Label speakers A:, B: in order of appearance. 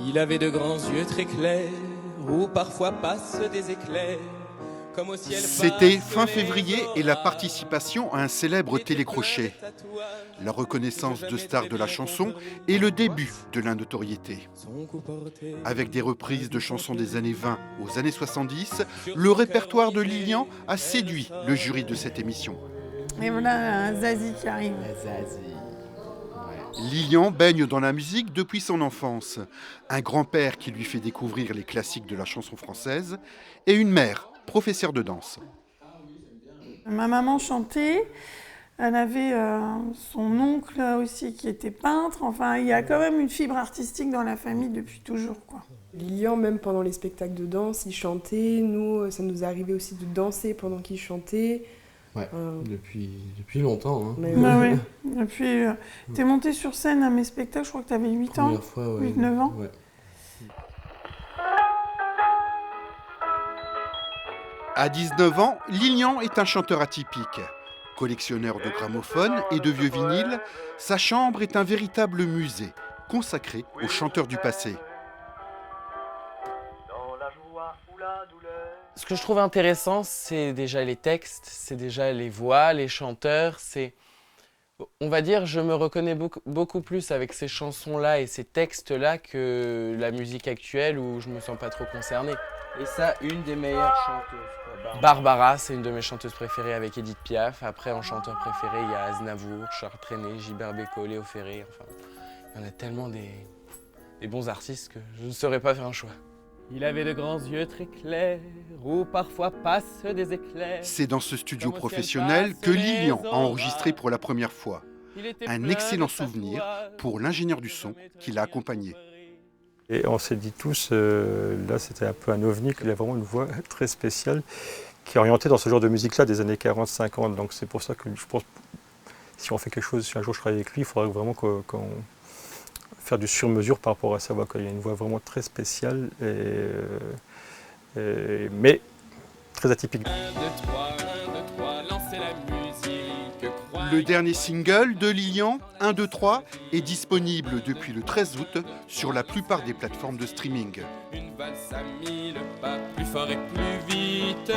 A: Il avait de grands yeux très clairs, où parfois passent des éclairs. Comme au ciel
B: C'était
A: passent
B: fin
A: les
B: février et la
A: orages.
B: participation à un célèbre télécrochet. La reconnaissance de stars de la chanson et le début de la notoriété. Avec des reprises de chansons des années 20 aux années 70, le répertoire de Lilian a séduit le jury de cette émission.
C: Et voilà un Zazie qui arrive.
B: Lilian baigne dans la musique depuis son enfance. Un grand-père qui lui fait découvrir les classiques de la chanson française et une mère, professeure de danse.
C: Ma maman chantait, elle avait son oncle aussi qui était peintre. Enfin, il y a quand même une fibre artistique dans la famille depuis toujours, quoi.
D: Lilian, même pendant les spectacles de danse, il chantait. Nous, ça nous arrivait aussi de danser pendant qu'il chantait.
E: Ouais, depuis longtemps. Hein.
C: Mais ouais. Et puis, t'es montée sur scène à mes spectacles, je crois que t'avais 8 ans.
E: Première fois, ouais.
C: 8-9 ans.
E: Ouais.
B: À 19 ans, Lilian est un chanteur atypique. Collectionneur de gramophones et de vieux vinyles, sa chambre est un véritable musée consacré aux chanteurs du passé.
F: Ce que je trouve intéressant, c'est déjà les textes, c'est déjà les voix, les chanteurs. On va dire, je me reconnais beaucoup plus avec ces chansons-là et ces textes-là que la musique actuelle où je me sens pas trop concerné. Et ça, une des meilleures chanteuses. Barbara, c'est une de mes chanteuses préférées avec Edith Piaf. Après, en chanteur préféré, il y a Aznavour, Charles Trenet, Gilbert Bécaud, Léo Ferré. Enfin, il y en a tellement des bons artistes que je ne saurais pas faire un choix.
A: Il avait de grands yeux très clairs, où parfois passent des éclairs.
B: C'est dans ce studio professionnel que Lilian a enregistré pour la première fois. Un excellent souvenir pour l'ingénieur du son qui l'a accompagné.
G: Et on s'est dit tous, là c'était un peu un ovni, qu'il a vraiment une voix très spéciale qui est orientée dans ce genre de musique-là des années 40-50. Donc c'est pour ça que je pense, si on fait quelque chose, si un jour je travaille avec lui, il faudra vraiment qu'on faire du sur-mesure par rapport à sa voix. Il a une voix vraiment très spéciale, mais très atypique.
A: 1, 2, 3, 1, 2, 3, lancez la musique.
B: Le dernier single de Lilian, 1, 2, 3, est disponible depuis le 13 août sur la plupart des plateformes de streaming.
A: Une valse à 1000 pas, plus fort et plus vite.